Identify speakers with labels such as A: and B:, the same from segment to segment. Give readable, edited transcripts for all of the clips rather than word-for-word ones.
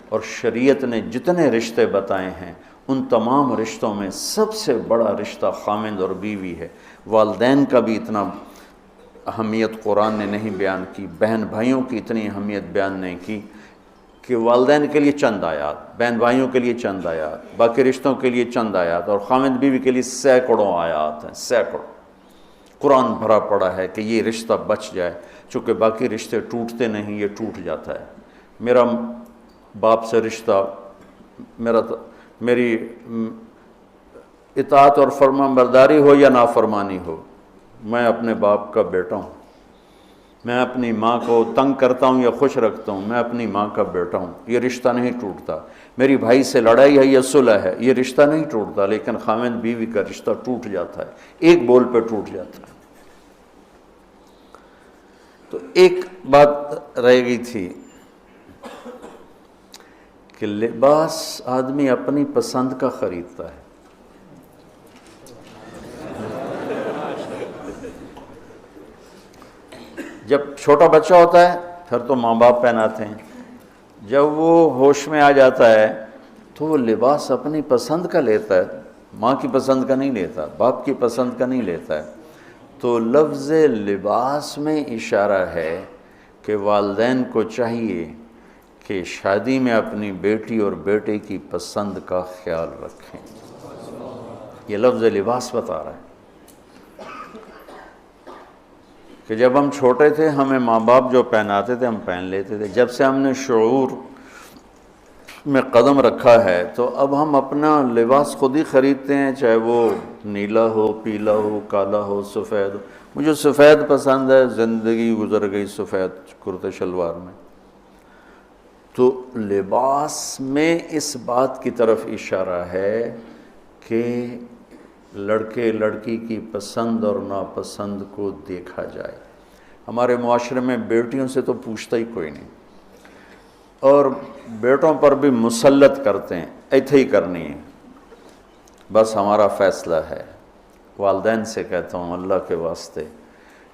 A: اور شریعت نے جتنے رشتے بتائے ہیں ان تمام رشتوں میں سب سے بڑا رشتہ خامند اور بیوی ہے۔ والدین کا بھی اتنا اہمیت قرآن نے نہیں بیان کی، بہن بھائیوں کی اتنی اہمیت بیان نہیں کی کہ والدین کے لیے چند آیات، بہن بھائیوں کے لیے چند آیات، باقی رشتوں کے لیے چند آیات، اور خامند بیوی کے لیے سینکڑوں آیات ہیں، سینکڑوں۔ قرآن بھرا پڑا ہے کہ یہ رشتہ بچ جائے، چونکہ باقی رشتے ٹوٹتے نہیں، یہ ٹوٹ جاتا ہے۔ میرا باپ سے رشتہ، میری اطاعت اور فرمان برداری ہو یا نافرمانی ہو، میں اپنے باپ کا بیٹا ہوں۔ میں اپنی ماں کو تنگ کرتا ہوں یا خوش رکھتا ہوں، میں اپنی ماں کا بیٹا ہوں، یہ رشتہ نہیں ٹوٹتا۔ میری بھائی سے لڑائی ہے یا صلح ہے، یہ رشتہ نہیں ٹوٹتا، لیکن خامند بیوی کا رشتہ ٹوٹ جاتا ہے، ایک بول پہ ٹوٹ جاتا ہے۔ تو ایک بات رہ گئی تھی کہ لباس آدمی اپنی پسند کا خریدتا ہے۔ جب چھوٹا بچہ ہوتا ہے پھر تو ماں باپ پہناتے ہیں، جب وہ ہوش میں آ جاتا ہے تو وہ لباس اپنی پسند کا لیتا ہے، ماں کی پسند کا نہیں لیتا، باپ کی پسند کا نہیں لیتا ہے۔ تو لفظ لباس میں اشارہ ہے کہ والدین کو چاہیے کہ شادی میں اپنی بیٹی اور بیٹے کی پسند کا خیال رکھیں۔ یہ لفظ لباس بتا رہا ہے کہ جب ہم چھوٹے تھے ہمیں ماں باپ جو پہناتے تھے ہم پہن لیتے تھے، جب سے ہم نے شعور میں قدم رکھا ہے تو اب ہم اپنا لباس خود ہی خریدتے ہیں، چاہے وہ نیلا ہو، پیلا ہو، کالا ہو، سفید ہو۔ مجھے سفید پسند ہے، زندگی گزر گئی سفید کرتے شلوار میں۔ تو لباس میں اس بات کی طرف اشارہ ہے کہ لڑکے لڑکی کی پسند اور ناپسند کو دیکھا جائے۔ ہمارے معاشرے میں بیٹیوں سے تو پوچھتا ہی کوئی نہیں، اور بیٹوں پر بھی مسلط کرتے ہیں، ایتھے ہی کرنی ہے، بس ہمارا فیصلہ ہے۔ والدین سے کہتا ہوں اللہ کے واسطے،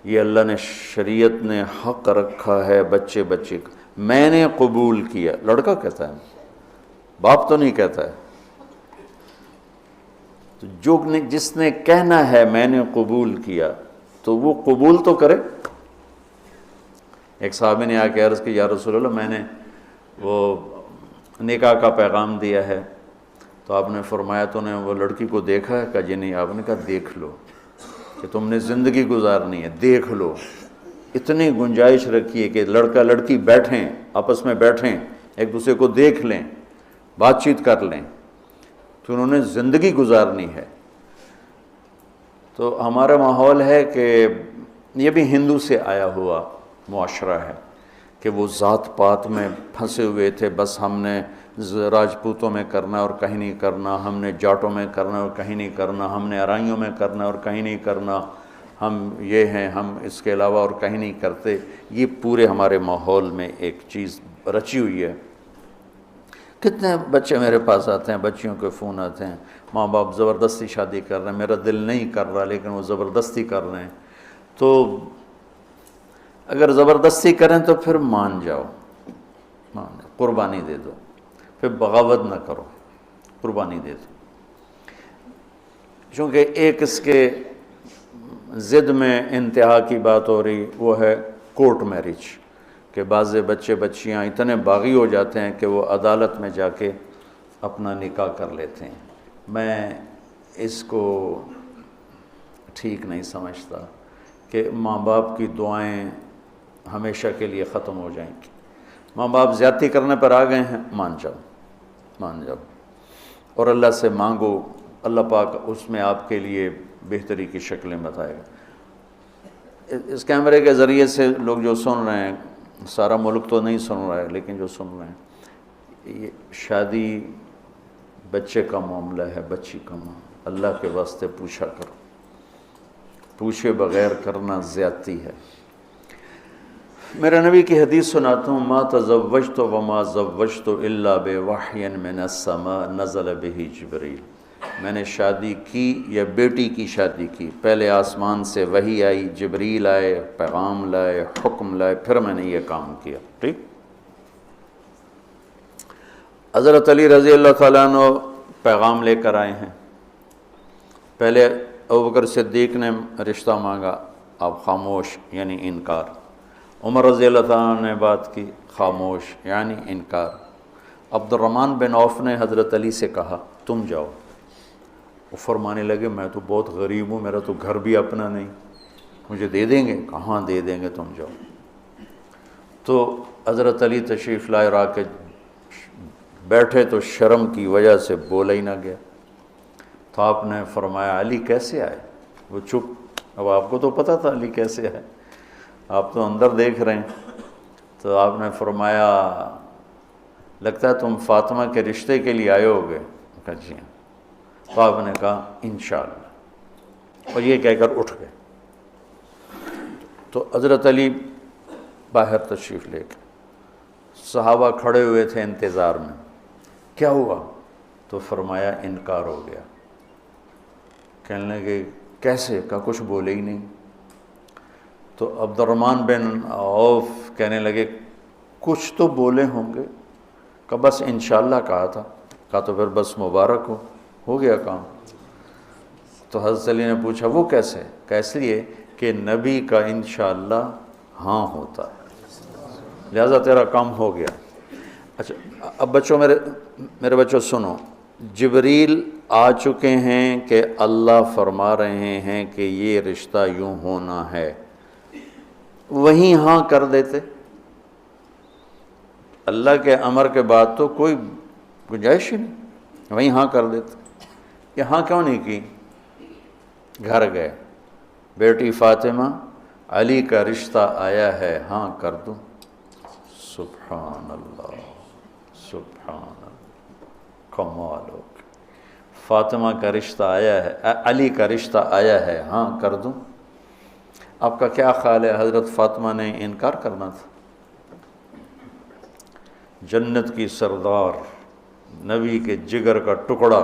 A: یہ اللہ نے شریعت نے حق رکھا ہے بچے بچے کا، میں نے قبول کیا، لڑکا کہتا ہے، باپ تو نہیں کہتا ہے۔ تو جس نے کہنا ہے میں نے قبول کیا تو وہ قبول تو کرے۔ ایک صحابی نے آ کے عرض کی یا رسول اللہ میں نے وہ نکاح کا پیغام دیا ہے، تو آپ نے فرمایا تو نے وہ لڑکی کو دیکھا ہے؟ کہا جی نہیں۔ آپ نے کہا دیکھ لو کہ تم نے زندگی گزارنی ہے، دیکھ لو۔ اتنی گنجائش رکھی ہے کہ لڑکا لڑکی بیٹھیں، آپس میں بیٹھیں، ایک دوسرے کو دیکھ لیں، بات چیت کر لیں، تو انہوں نے زندگی گزارنی ہے۔ تو ہمارا ماحول ہے کہ یہ بھی ہندو سے آیا ہوا معاشرہ ہے کہ وہ ذات پات میں پھنسے ہوئے تھے، بس ہم نے راجپوتوں میں کرنا اور کہیں نہیں کرنا، ہم نے جاٹوں میں کرنا اور کہیں نہیں کرنا، ہم نے ارائیوں میں کرنا اور کہیں نہیں کرنا، ہم یہ ہیں، ہم اس کے علاوہ اور کہیں نہیں کرتے۔ یہ پورے ہمارے ماحول میں ایک چیز رچی ہوئی ہے۔ کتنے بچے میرے پاس آتے ہیں، بچیوں کے فون آتے ہیں، ماں باپ زبردستی شادی کر رہے ہیں، میرا دل نہیں کر رہا لیکن وہ زبردستی کر رہے ہیں۔ تو اگر زبردستی کریں تو پھر مان جاؤ، قربانی دے دو، پھر بغاوت نہ کرو، قربانی دے دو۔ چونکہ ایک اس کے ضد میں انتہا کی بات ہو رہی، وہ ہے کورٹ میرج، کہ بعض بچے بچیاں اتنے باغی ہو جاتے ہیں کہ وہ عدالت میں جا کے اپنا نکاح کر لیتے ہیں۔ میں اس کو ٹھیک نہیں سمجھتا کہ ماں باپ کی دعائیں ہمیشہ کے لیے ختم ہو جائیں گی۔ ماں باپ زیادتی کرنے پر آ گئے ہیں، مان جاؤ، مان جاؤ، اور اللہ سے مانگو، اللہ پاک اس میں آپ کے لیے بہتری کی شکلیں بتائے گا۔ اس کیمرے کے ذریعے سے لوگ جو سن رہے ہیں، سارا ملک تو نہیں سن رہا ہے لیکن جو سن رہے ہیں، یہ شادی بچے کا معاملہ ہے، بچی کا معاملہ، اللہ کے واسطے پوچھا کرو، پوچھے بغیر کرنا زیادتی ہے۔ میرے نبی کی حدیث سناتا ہوں، ما تزوجت وما زوجت الا بوحی من السماء نزل به جبریل۔ میں نے شادی کی یا بیٹی کی شادی کی، پہلے آسمان سے وحی آئی، جبریل آئے، پیغام لائے، حکم لائے، پھر میں نے یہ کام کیا۔ ٹھیک۔ حضرت علی رضی اللہ تعالیٰ عنہ پیغام لے کر آئے ہیں۔ پہلے ابوبکر صدیق نے رشتہ مانگا، آپ خاموش یعنی انکار۔ عمر رضی اللہ تعالیٰ عنہ نے بات کی، خاموش یعنی انکار۔ عبد الرحمن بن عوف نے حضرت علی سے کہا تم جاؤ۔ وہ فرمانے لگے میں تو بہت غریب ہوں، میرا تو گھر بھی اپنا نہیں، مجھے دے دیں گے؟ کہاں دے دیں گے، تم جاؤ۔ تو حضرت علی تشریف لائے، را کے بیٹھے تو شرم کی وجہ سے بولا ہی نہ گیا۔ تو آپ نے فرمایا علی کیسے آئے؟ وہ چپ۔ اب آپ کو تو پتہ تھا علی کیسے آئے، آپ تو اندر دیکھ رہے ہیں۔ تو آپ نے فرمایا لگتا ہے تم فاطمہ کے رشتے کے لیے آئے ہوگے؟ کہا جی ہاں۔ تو آپ نے کہا انشاءاللہ، اور یہ کہہ کر اٹھ گئے۔ تو حضرت علی باہر تشریف لے گئے، صحابہ کھڑے ہوئے تھے انتظار میں۔ کیا ہوا؟ تو فرمایا انکار ہو گیا۔ کہنے لگے کیسے؟ کہا کچھ بولے ہی نہیں۔ تو عبد الرحمن بن عوف کہنے لگے کچھ تو بولے ہوں گے؟ کہا بس انشاءاللہ کہا تھا۔ کہا تو پھر بس مبارک ہو گیا کام۔ تو حضرت علی نے پوچھا وہ کیسے؟ کہا اس لیے کہ نبی کا انشاءاللہ ہاں ہوتا ہے، لہذا تیرا کام ہو گیا۔ اچھا اب بچوں، میرے بچوں سنو، جبریل آ چکے ہیں کہ اللہ فرما رہے ہیں کہ یہ رشتہ یوں ہونا ہے، وہیں ہاں کر دیتے۔ اللہ کے امر کے بعد تو کوئی گنجائش ہی نہیں، وہیں ہاں کر دیتے۔ یہ ہاں کیوں نہیں کی؟ گھر گئے، بیٹی فاطمہ علی کا رشتہ آیا ہے، ہاں کر دوں؟ سبحان اللہ، سبحان اللہ، کمال ہو گیا۔ فاطمہ کا رشتہ آیا ہے، علی کا رشتہ آیا ہے، ہاں کر دوں؟ آپ کا کیا خیال ہے حضرت فاطمہ نے انکار کرنا تھا؟ جنت کی سردار، نبی کے جگر کا ٹکڑا،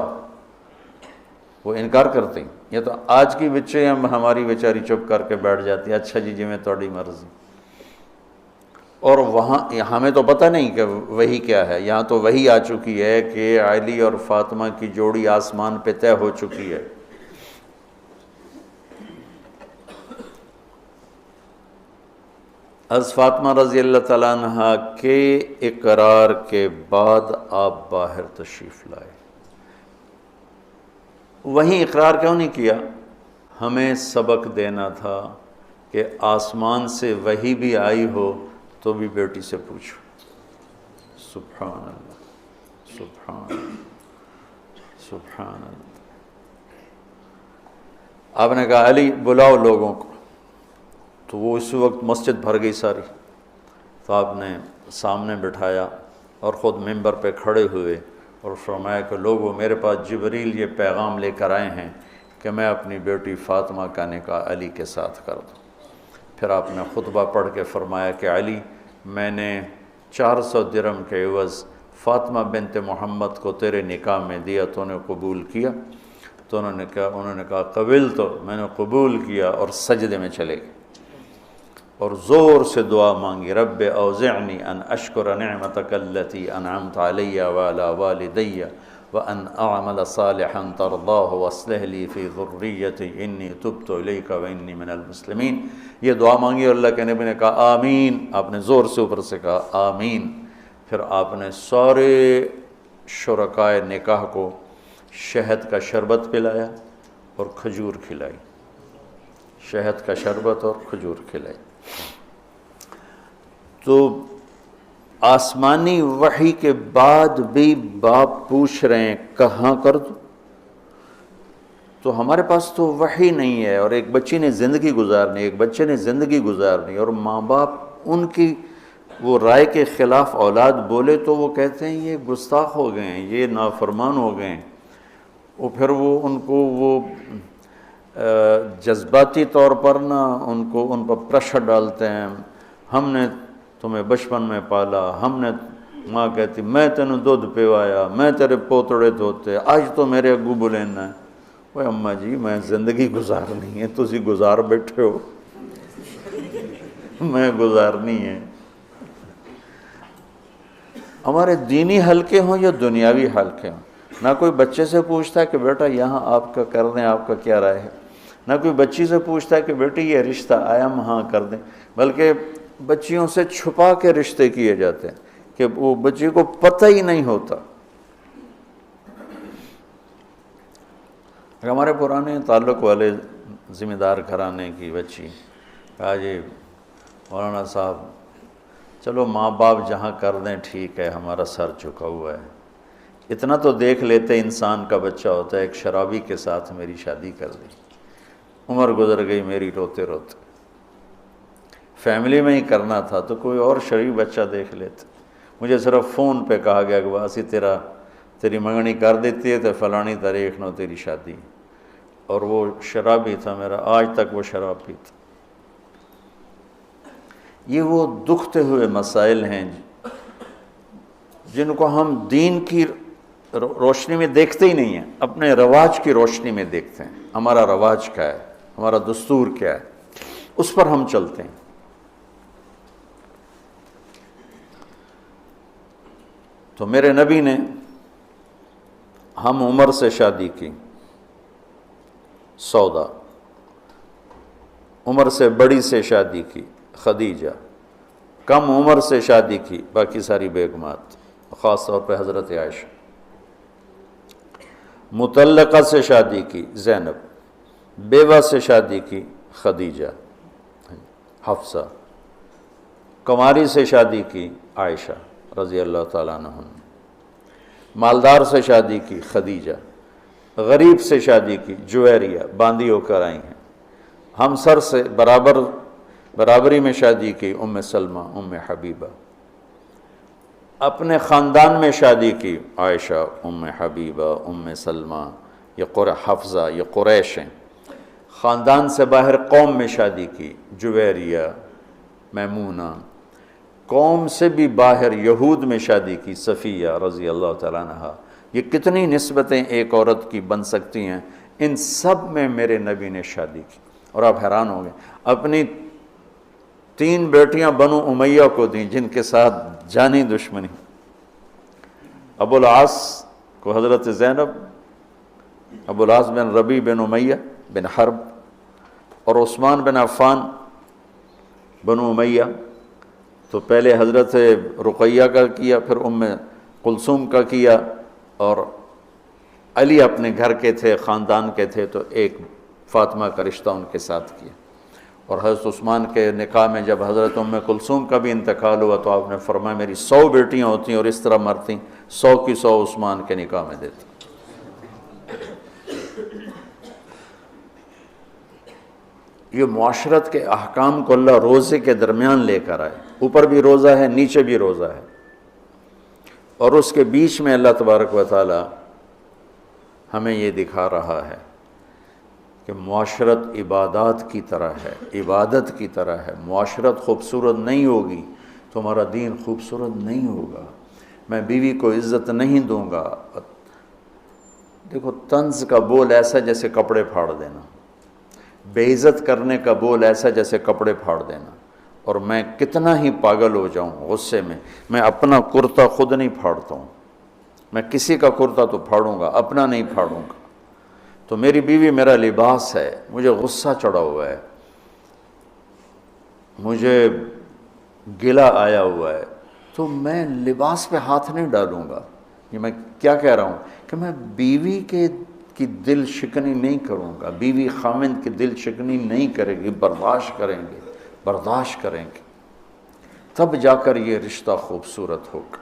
A: وہ انکار کرتے ہیں؟ یہ تو آج کی بچے ہماری بیچاری چپ کر کے بیٹھ جاتی ہے، اچھا جی میں تھوڑی مرضی۔ اور وہاں ہمیں تو پتہ نہیں کہ وہی کیا ہے، یہاں تو وہی آ چکی ہے کہ علی اور فاطمہ کی جوڑی آسمان پہ طے ہو چکی ہے۔ حضرت فاطمہ رضی اللہ تعالیٰ عنہ کے اقرار کے بعد آپ باہر تشریف لائے۔ وہیں اقرار کیوں نہیں کیا؟ ہمیں سبق دینا تھا کہ آسمان سے وحی بھی آئی ہو تو بھی بیٹی سے پوچھو۔ سبحان اللہ، سبحان اللہ، سبحان اللہ۔ آپ نے کہا علی بلاؤ لوگوں کو، تو وہ اس وقت مسجد بھر گئی ساری۔ تو آپ نے سامنے بٹھایا اور خود ممبر پہ کھڑے ہوئے اور فرمایا کہ لوگوں میرے پاس جبریل یہ پیغام لے کر آئے ہیں کہ میں اپنی بیٹی فاطمہ کا نکاح علی کے ساتھ کر دوں۔ پھر آپ نے خطبہ پڑھ کے فرمایا کہ علی میں نے 400 درہم کے عوض فاطمہ بنت محمد کو تیرے نکاح میں دیا، تو نے قبول کیا؟ تو انہوں نے کہا قبل، تو میں نے قبول کیا اور سجدے میں چلے گئے اور زور سے دعا مانگی، رب اوزعنی ان اشکر نعمتک التی انعمت علی وعلی والدی وان اعمل صالحا ترضاہ واصلح لی فی ذریتی انی تبت الیک وانی من المسلمین۔ یہ دعا مانگی اور اللہ کے نبی نے کہا آمین۔ آپ نے زور سے اوپر سے کہا آمین۔ پھر آپ نے سارے شرکائے نکاح کو شہد کا شربت پلایا اور کھجور کھلائی، شہد کا شربت اور کھجور کھلائی۔ تو آسمانی وحی کے بعد بھی باپ پوچھ رہے ہیں کہاں کر دوں؟ تو ہمارے پاس تو وحی نہیں ہے، اور ایک بچی نے زندگی گزارنی، ایک بچے نے زندگی گزارنی، اور ماں باپ ان کی وہ رائے کے خلاف اولاد بولے تو وہ کہتے ہیں یہ گستاخ ہو گئے ہیں، یہ نافرمان ہو گئے ہیں۔ وہ پھر وہ ان کو وہ جذباتی طور پر ان پر پریشر ڈالتے ہیں، ہم نے تمہیں بچپن میں پالا، ہم نے ماں کہتی میں تینوں دودھ پیوایا، میں تیرے پوتڑے دھوتے، آج تو میرے اگو بلینا ہے۔ وہ اماں جی میں زندگی گزارنی ہے، تسی گزار بیٹھے ہو، میں گزارنی ہے۔ ہمارے دینی حلقے ہوں یا دنیاوی حلقے ہوں، نہ کوئی بچے سے پوچھتا ہے کہ بیٹا یہاں آپ کا کر دیں، آپ کا کیا رائے ہے، نہ کوئی بچی سے پوچھتا ہے کہ بیٹی یہ رشتہ آیا ہم ہاں کر دیں، بلکہ بچیوں سے چھپا کے رشتے کیے جاتے ہیں کہ وہ بچی کو پتہ ہی نہیں ہوتا۔ ہمارے پرانے تعلق والے ذمہ دار گھرانے کی بچی کہا جی مولانا صاحب چلو ماں باپ جہاں کر دیں ٹھیک ہے، ہمارا سر جھکا ہوا ہے، اتنا تو دیکھ لیتے انسان کا بچہ ہوتا ہے۔ ایک شرابی کے ساتھ میری شادی کر دی، عمر گزر گئی میری روتے روتے، فیملی میں ہی کرنا تھا تو کوئی اور شریف بچہ دیکھ لیتے۔ مجھے صرف فون پہ کہا گیا کہ باسی تیری منگنی کر دیتی ہے تو فلانی تاریخ نو تیری شادی، اور وہ شرابی تھا میرا، آج تک وہ شراب پیتا۔ یہ وہ دکھتے ہوئے مسائل ہیں جن کو ہم دین کی روشنی میں دیکھتے ہی نہیں ہیں، اپنے رواج کی روشنی میں دیکھتے ہیں۔ ہمارا رواج کیا ہے، ہمارا دستور کیا ہے، اس پر ہم چلتے ہیں۔ تو میرے نبی نے ہم عمر سے شادی کی، سودا، عمر سے بڑی سے شادی کی، خدیجہ، کم عمر سے شادی کی باقی ساری بیگمات، خاص طور پہ حضرت عائشہ، مطلقہ سے شادی کی زینب، بیوہ سے شادی کی خدیجہ حفصہ، کنواری سے شادی کی عائشہ رضی اللہ تعالیٰ عنہ، مالدار سے شادی کی خدیجہ، غریب سے شادی کی جویریہ باندی ہو کر آئی ہیں، ہمسر سے برابری میں شادی کی ام سلمہ ام حبیبہ، اپنے خاندان میں شادی کی عائشہ ام حبیبہ ام سلمہ، یہ حفصہ، یہ قریش ہیں۔ خاندان سے باہر قوم میں شادی کی جویریہ میمونہ، قوم سے بھی باہر یہود میں شادی کی صفیہ رضی اللہ تعالیٰ عنہ۔ یہ کتنی نسبتیں ایک عورت کی بن سکتی ہیں، ان سب میں میرے نبی نے شادی کی۔ اور آپ حیران ہوں گے، اپنی 3 بیٹیاں بنو امیہ کو دیں جن کے ساتھ جانی دشمنی، ابو العاص کو حضرت زینب، ابو العاص بن ربیع بن امیہ بن حرب، اور عثمان بن عفان بنو امیہ، تو پہلے حضرت رقیہ کا کیا، پھر ام کلثوم کا کیا، اور علی اپنے گھر کے تھے، خاندان کے تھے، تو ایک فاطمہ کا رشتہ ان کے ساتھ کیا۔ اور حضرت عثمان کے نکاح میں جب حضرت ام کلثوم کا بھی انتقال ہوا تو آپ نے فرمایا میری 100 بیٹیاں ہوتی اور اس طرح مرتی، 100 کی 100 عثمان کے نکاح میں دیتی۔ یہ معاشرت کے احکام کو اللہ روزے کے درمیان لے کر آئے، اوپر بھی روزہ ہے نیچے بھی روزہ ہے، اور اس کے بیچ میں اللہ تبارک و تعالی ہمیں یہ دکھا رہا ہے کہ معاشرت عبادات کی طرح ہے، عبادت کی طرح ہے۔ معاشرت خوبصورت نہیں ہوگی تو ہمارا دین خوبصورت نہیں ہوگا۔ میں بیوی کو عزت نہیں دوں گا، دیکھو طنز کا بول ایسا جیسے کپڑے پھاڑ دینا، بے عزت کرنے کا بول ایسا جیسے کپڑے پھاڑ دینا۔ اور میں کتنا ہی پاگل ہو جاؤں غصے میں اپنا کرتا خود نہیں پھاڑتا ہوں، میں کسی کا کرتا تو پھاڑوں گا، اپنا نہیں پھاڑوں گا۔ تو میری بیوی میرا لباس ہے، مجھے غصہ چڑھا ہوا ہے، مجھے گلہ آیا ہوا ہے، تو میں لباس پہ ہاتھ نہیں ڈالوں گا۔ یہ میں کیا کہہ رہا ہوں کہ میں بیوی کی دل شکنی نہیں کروں گا، بیوی خامند کی دل شکنی نہیں کرے گی، برداشت کریں گے، تب جا کر یہ رشتہ خوبصورت ہوگا۔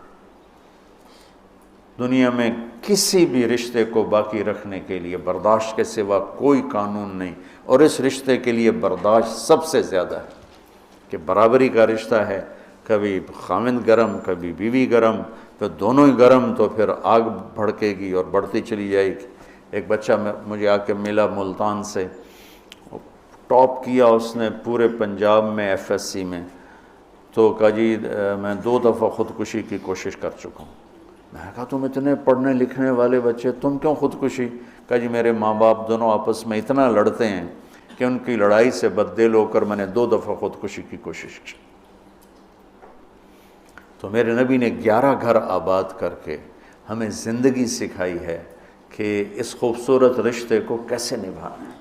A: دنیا میں کسی بھی رشتے کو باقی رکھنے کے لیے برداشت کے سوا کوئی قانون نہیں، اور اس رشتے کے لیے برداشت سب سے زیادہ ہے کہ برابری کا رشتہ ہے، کبھی خامند گرم کبھی بیوی گرم، تو دونوں ہی گرم تو پھر آگ بھڑکے گی اور بڑھتی چلی جائے گی۔ ایک بچہ مجھے آ کے ملا ملتان سے، ٹاپ کیا اس نے پورے پنجاب میں ایف ایس سی میں، تو کہا جی میں 2 دفعہ خودکشی کی کوشش کر چکا ہوں۔ میں نے کہا تم اتنے پڑھنے لکھنے والے بچے، تم کیوں خودکشی؟ کہا جی میرے ماں باپ دونوں آپس میں اتنا لڑتے ہیں کہ ان کی لڑائی سے بددل ہو کر میں نے 2 دفعہ خودکشی کی کوشش کی۔ تو میرے نبی نے 11 گھر آباد کر کے ہمیں زندگی سکھائی ہے کہ اس خوبصورت رشتے کو کیسے نبھانا ہے۔